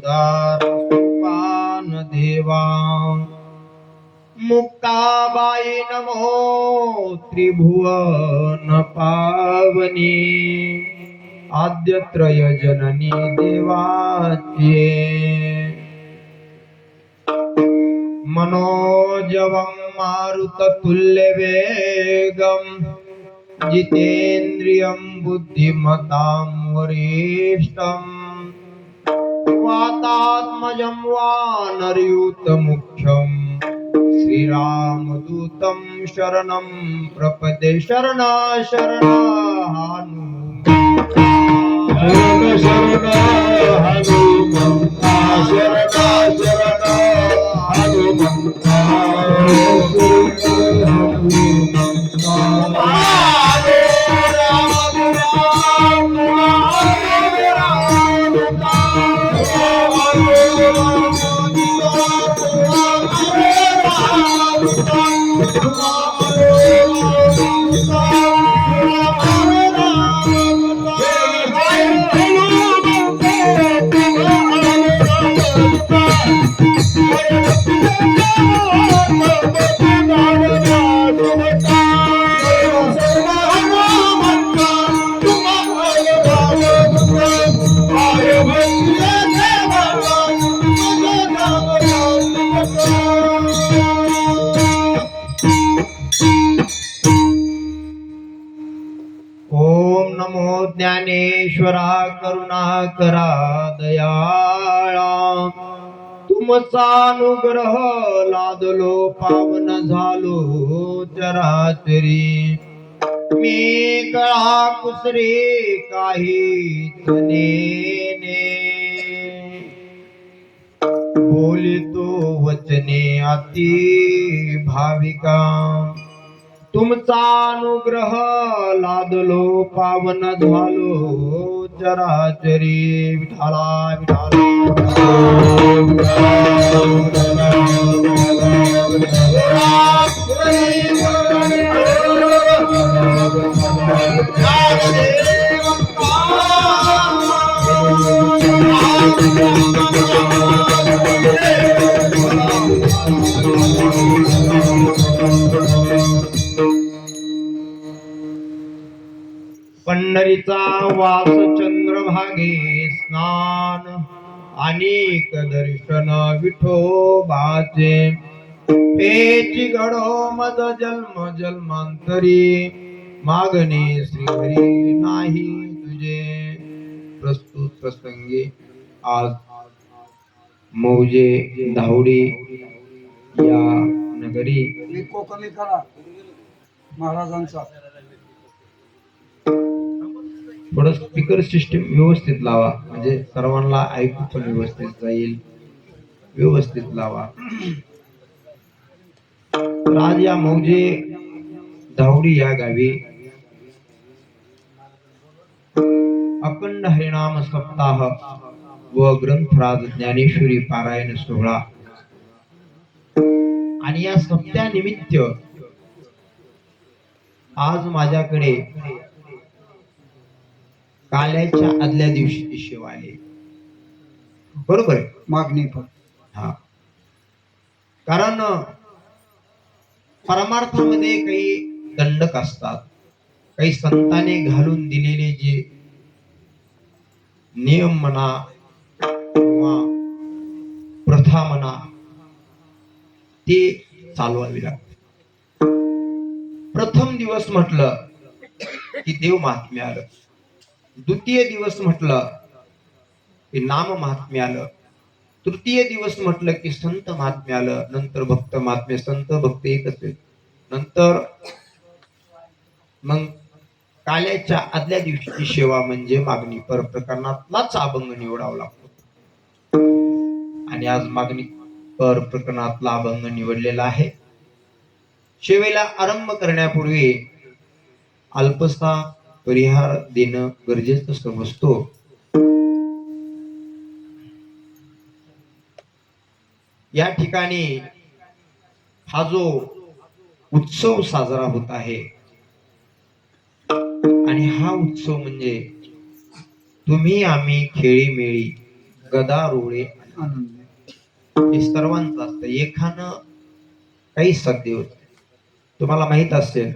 उदार पान देवा मुक्ताबाई नमो त्रिभुवन पावनी आद्यत्रय जननी देवाचे मनोजवं मारुततुल्यवेगं जितेन्द्रियं बुद्धिमतां वरिष्ठं वातात्मजं वानरयूतमुख्यं श्रीरामदूतं शरणं प्रपदे शरण शरण हनुमन्ता शरण शरण हनुमन्ता ज्ञानेश्वरा करुणाकरा दयाळा तुमचा अनुग्रह लादलो पावन झालो चराचरी मी कळा कुसरे काही नेने बोलितो वचने अति भाविका तुमचा अनुग्रह लादलो पावन झालो चराचरी विठाला पंढरीचा वास चंद्रभागे स्नान अनेक दर्शन विठोबाचे पेची घडो मद जन्म जन्मांतरी मागणे श्रीहरी नाही तुझे प्रस्तुत प्रसंगी आज मौजे धावडी या नगरी कमी करा महाराजांचा थोडं स्पीकर सिस्टीम व्यवस्थित लावा म्हणजे सर्वांना ऐकू पण व्यवस्थित जाईल व्यवस्थित लावा आज या मौजे धावडी या गावी अखंड हरिनाम सप्ताह व ग्रंथराज ज्ञानेश्वरी पारायण सोहळा आणि या सप्त्यानिमित्त आज माझ्याकडे काल्याच्या आदल्या दिवशी शिव आले बरोबर मागणी पण हा कारण परमार्थामध्ये काही दंडक असतात काही संतांनी घालून दिलेले जे नियम म्हणा किंवा प्रथा म्हणा ते चालवावी लागते प्रथम दिवस म्हटलं की देव महात्म्य आलं द्वितीय दिवस म्हटलं की नाम महात्म्य आलं तृतीय दिवस म्हटलं की संत महात्म्य आलं नंतर भक्त महात्म्य संत भक्त एकच आहे नंतर मग काल्याच्या आदल्या दिवशीची सेवा म्हणजे मागणी पर प्रकरणातलाच अभंग निवडावा लागतो आणि आज मागणी पर प्रकरणातला अभंग निवडलेला आहे सेवेला आरंभ करण्यापूर्वी अल्पसा परिहार देणं गरजेचं समजतो या ठिकाणी हा जो उत्सव साजरा होत आहे आणि हा उत्सव म्हणजे तुम्ही आम्ही खेळीमेळी गदा रोळे आनंद हे सर्वांचं असतं. एकानं काही साध्य होत नाही. तुम्हाला माहित असेल,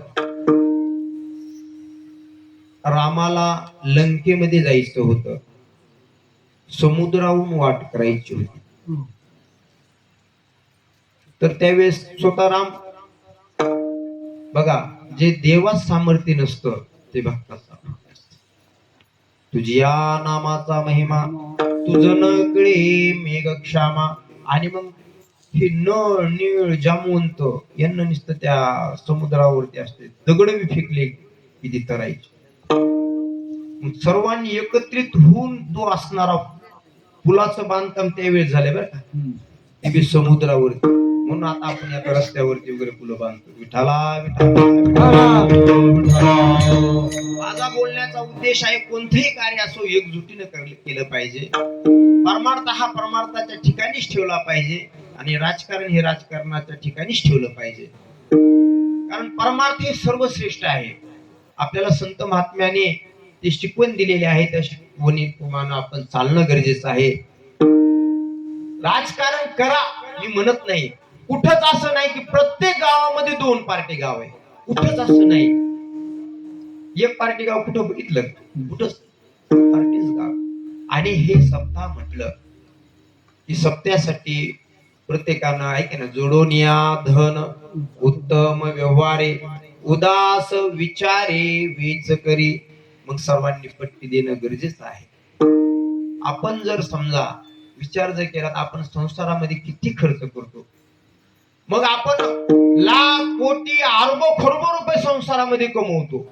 रामाला लंकेमध्ये जायचं होतं, समुद्राहून वाट करायची होती. हो. तर त्यावेळेस स्वतः राम, बघा, जे देवास सामर्थ्य नसतं ते भक्तास सामर्थ्य असतं. तुझ्या नामाचा महिमा तुझं नकळे मेघक्षामा. आणि मग हे नळ नीळ जामवंत यांना नुसतं त्या समुद्रावरती असते, दगड बी फेकले की ती तरायची. मग सर्वांनी एकत्रित होऊन तो असणारा पुलाचं बांधकाम त्यावेळेस झालंय बरं का, हम्म. ते बी समुद्रावरती. म्हणून आता आपण आता रस्त्यावरती वगैरे पुलं बांधतो. विठाला विठाला माझा बोलण्याचा उद्देश आहे, कोणतेही कार्य असो एकजुटीनं केलं पाहिजे. परमार्थ हा परमार्थाच्या ठिकाणीच ठेवला पाहिजे आणि राजकारण हे राजकारणाच्या ठिकाणीच ठेवलं पाहिजे. कारण परमार्थ हे सर्वश्रेष्ठ आहे. आपल्याला संत महात्म्याने ते शिकवण दिलेले आहे, त्या शिकवणीप्रमाणे आपण चालणं गरजेचं आहे. राजकारण करा मी म्हणत नाही. कुठंच असं नाही की प्रत्येक गावामध्ये 2 पार्टी गाव आहे. कुठंच असं नाही. एक पार्टी गाव कुठं बघितलं? कुठंच पार्टीच गाव. आणि हे सप्ताह म्हटलं की सप्त्यासाठी प्रत्येकानं ऐके ना, जोडून या धन उत्तम व्यवहारे उदास विचारे वेच करी. मग सर्वांनी पट्टी देणं गरजेचं आहे. आपण जर समजा विचार जर केला तर आपण संसारामध्ये किती खर्च करतो. मग आपण लाख कोटी अरबो खरबो रुपये संसारामध्ये कमवतो.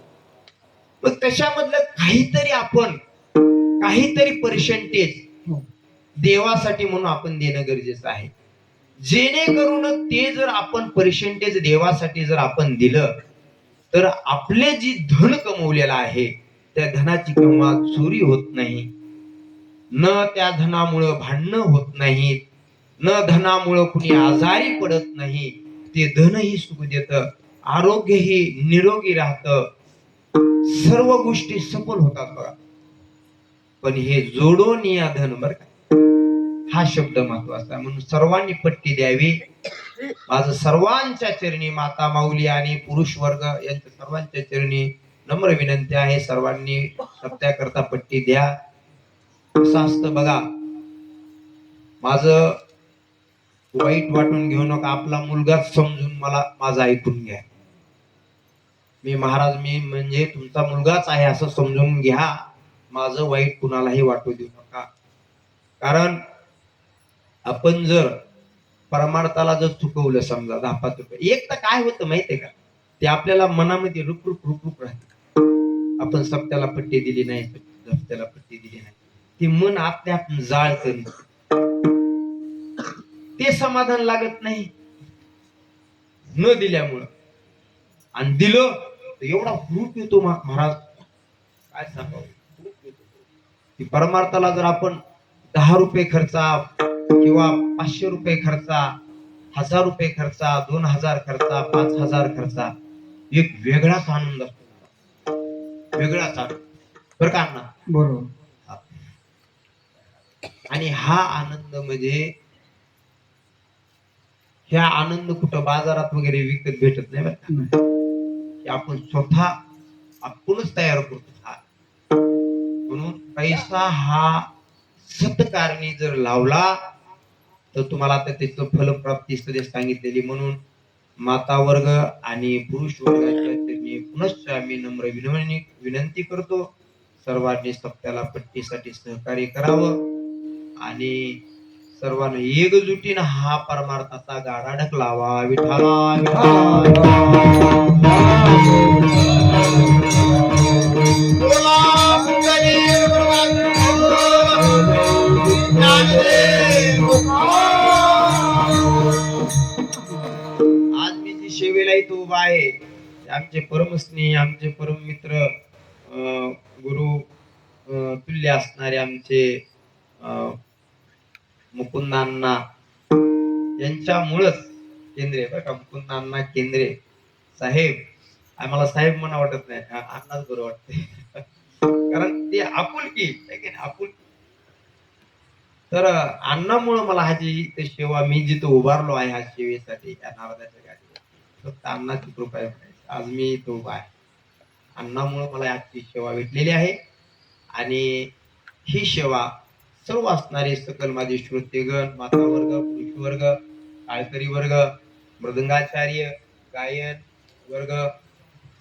मग त्याच्यामधलं काहीतरी पर्सेंटेज देवासाठी म्हणून आपण देणं गरजेचं आहे. जेणेकरून ते जर आपण पर्सेंटेज देवासाठी जर आपण दिलं तर आपले जी धन कमवलेलं आहे त्या धनाची केव्हा चोरी होत नाही, न त्या धनामुळं भांडणं होत नाहीत, न धनामुळं कुणी आजारी पडत नाही. ते धनही सुख देतं, आरोग्यही निरोगी राहतं, सर्व गोष्टी सफल होतात बघा. पण हे जोडून या धन, बरं का, हा शब्द महत्वाचा. म्हणून सर्वांनी पट्टी द्यावी. माझं सर्वांच्या चरणी, माता माऊली आणि पुरुष वर्ग यांच्या सर्वांच्या चरणी नम्र विनंती आहे, सर्वांनी सप्त्याकरता पट्टी द्या. कसं असतं बघा, माझं वाईट वाटून घेऊ नका. आपला मुलगाच समजून मला माझं ऐकून घ्या. मी महाराज, मी म्हणजे तुमचा मुलगाच आहे असं समजून घ्या. माझं वाईट कुणालाही वाटू देऊ नका. कारण आपण जर परमार्थाला जर चुकवलं, समजा 10-5 रुपये, एक तर काय होतं माहितीये का, ते आपल्याला मनामध्ये रुक राहते. आपण सप्त्याला पट्टी दिली नाही, सप्त्याला पट्टी दिली नाही, ते मन आपल्या जाळतं. ते समाधान लागत नाही न दिल्यामुळं. आणि दिलं तर एवढा हुरूप येतो महाराज, काय सांगावं. की परमार्थाला जर आपण 10 रुपये खर्चा किंवा 500 रुपये खर्चा, 1000 रुपये खर्चा, 2000 खर्चा, 5000 खर्चा, एक वेगळाच आनंद असतो, वेगळाच आनंद, बरं का अण्णा? बरोबर. आणि हा आनंद म्हणजे ह्या आनंद कुठं बाजारात वगैरे विकत भेटत नाही बरं का. आपण स्वतः आपणच तयार करतो. म्हणून पैसा हा सत्कारणी जर लावला तर तुम्हाला आता त्याचं फलप्राप्ती सांगितलेली. म्हणून माता वर्ग आणि पुरुष वर्गाच्या चरणी पुनश्च आम्ही नम्र विनंती करतो, सर्वांनी सप्त्याला पट्टीसाठी सहकार्य करावं आणि सर्वांना एकजुटीनं हा परमार्थाचा गाडा ढकलावा. विठाला आज मी जी सेवेला इथं उभा आहे, आमचे परमस्नेही, आमचे परम मित्र, गुरु तुल्य असणारे आमचे मुकुंदांना यांच्यामुळंच केंद्रे, बरं का, मुकुंदांना केंद्रे साहेब. आम्हाला साहेब म्हणा वाटत नाही, अण्णाच बरं वाटते. कारण ते आपुलकी, आपुलकी तर अण्णामुळे मला ह्याची ते सेवा, मी जिथं उभारलो आहे ह्या सेवेसाठी या नारदाच्या गाडीवर, फक्त अण्णाची कृपा आहे. आज मी इथं उभा आहे. अण्णामुळे मला याची सेवा भेटलेली आहे. आणि ही सेवा सर्व असणारे सकल माझे श्रोतेगण, माता वर्ग, पुरुष वर्ग, काळकरी वर्ग, मृदंगाचार्य, गायन वर्ग,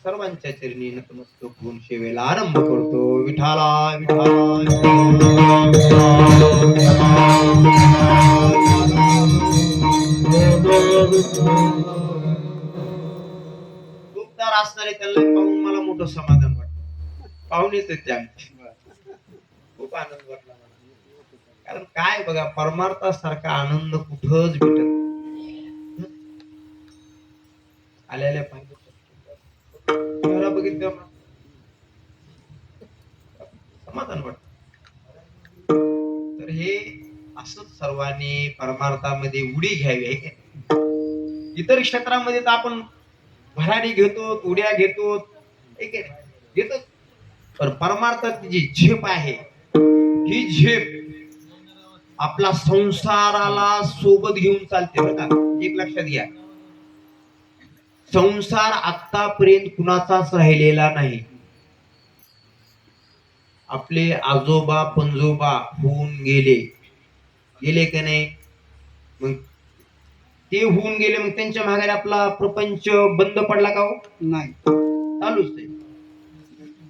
सर्वांच्या चरणी नतमस्तक होऊन सेवेला आरंभ करतो. विठाला खूपदार असणारे त्यांना पाहून मला मोठं समाधान वाटतं. पाहुणेच आहेत ते आमचे. खूप आनंद वाटला मला. कारण काय बघा, परमार्थासारखा आनंद कुठंच भेटत नाही. आलेल्या पाहिजे चेहरा बघितलं समाधान वाटत. तर हे असंच सर्वांनी परमार्थामध्ये उडी घ्यावी आहे की नाही? इतर क्षेत्रामध्ये तर आपण भराडी घेतो, उड्या घेतो, हे की नाही? घेतो. पण परमार्थात जी झेप आहे, ही झेप आपला संसाराला सोबत घेऊन चालते बरं का. एक लक्षात घ्या, संसार आतापर्यंत कुणाचाच राहिलेला नाही. आपले आजोबा पंजोबा होऊन गेले, गेले का नाही? मग ते होऊन गेले, मग त्यांच्या मागे आपला प्रपंच बंद पडला का हो? नाही, चालूच आहे.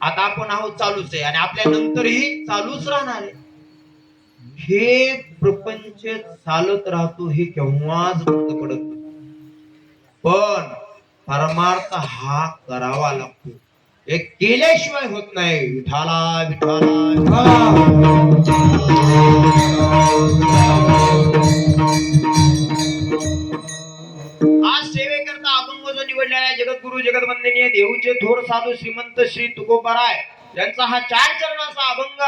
आता आपण आहोत, चालूच आहे, आणि आपल्या नंतरही चालूच राहणार आहे. हे प्रपंच चालत राहतो, हे केव्हाच बंद पडत नाही. पण परमार्थ हा करावा लागतो, हे केल्याशिवाय होत नाही. विठाला विठाला आज सेवेकरता अभंग जो निवडलेला जगद्गुरु जगदवंदनीय देऊचे थोर साधू श्रीमंत श्री तुकोबाराय यांचा हा 4 चरणाचा अभंग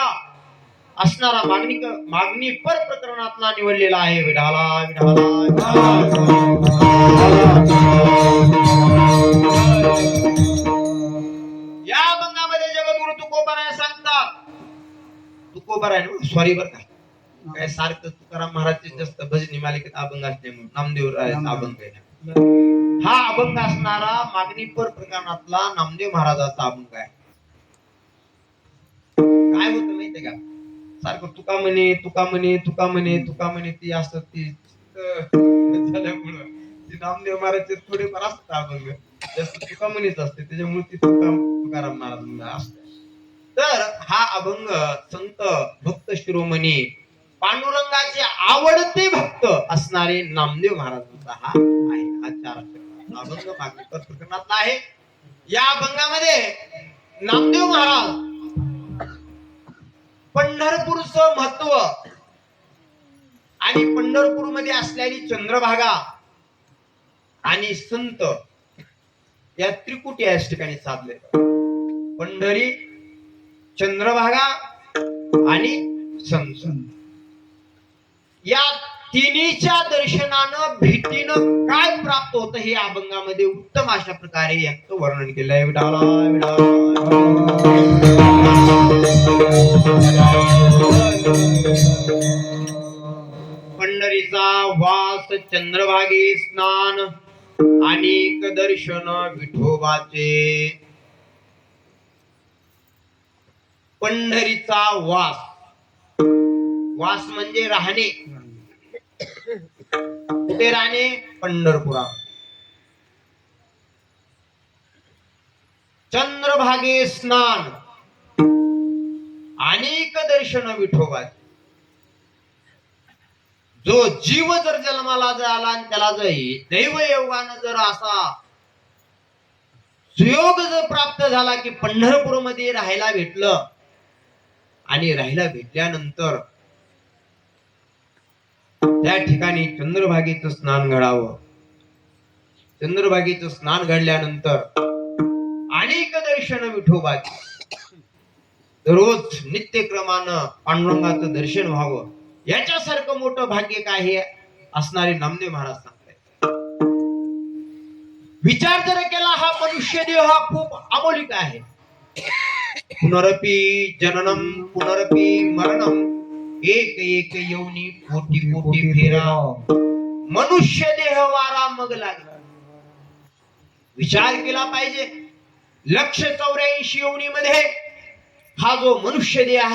असणारा मागणी पर प्रकरणातला निवडलेला आहे. विठाला या अभंगामध्ये जगद्गुरु तुकोबाराय सांगतात, तुकोबाराय सॉरी बरं का, काय सारखं तुकाराम महाराजचे जास्त भजनी मालिकेत अभंग असल्यामुळे नामदेव रायाचा अभंग आहे. हा अभंग असणारा मागणी पर प्रकरणातला नामदेव महाराजाचा अभंग आहे. काय होतं माहितीये का, सारखं तुका म्हणे तुका म्हणे तुका म्हणे तुका म्हणे ती असत ती झाल्यामुळं ती नामदेव महाराजचे थोडेफार असतात अभंग, जास्त तुका म्हणेच असते, त्याच्यामुळे ती तुकाराम महाराज असते. तर हा अभंग संत भक्त शिरोमणी पांडुरंगाचे आवडते भक्त असणारे नामदेव महाराजांचा हा आहे. हा 4 अक्षराचा अभंग मागणी पर प्रकरणातला आहे. या अभंगामध्ये नामदेव महाराज पंढरपूरचं महत्व आणि पंढरपूर मध्ये असलेली चंद्रभागा आणि संत या त्रिकुटी या ठिकाणी साधले. पंढरी, चंद्रभागा आणि संत, या तिन्हीच्या दर्शनानं भेटीनं काय प्राप्त होतं हे अभंगामध्ये उत्तम अशा प्रकारे याचं वर्णन केलं आहे. विठाला पंढरीचा वास, चंद्रभागे स्नान, अनेक दर्शन विठोबाचे. पंढरीचा वास, वास म्हणजे राहणे. कुठे राहणे? पंढरपुरात. चंद्रभागे स्नान, अनेक दर्शन विठोबाचे. जो जीव जर जन्माला जर आला आणि त्याला जर दैव योगानं जर असा सुयोग जर प्राप्त झाला की पंढरपूर मध्ये राहायला भेटलं, आणि राहायला भेटल्यानंतर त्या ठिकाणी चंद्रभागेचं स्नान घडावं. चंद्रभागेचं स्नान घडल्यानंतर अनेक दर्शन विठोबाचे, दररोज नित्यक्रमानं पांडुरंगाचं दर्शन व्हावं, याच्यासारखं मोठं भाग्य काय हे असणारे नामदेव महाराज सांगतात. विचार जर केला, हा मनुष्य देह हा खूप अमोलिक आहे. पुनरपि जननम पुनरपि मरणम, एक एक येऊनी कोटी कोटी फेरा, मनुष्य देह वारा मग लागला. विचार केला पाहिजे. 184 योनीमध्ये हा जो मनुष्य देह आहे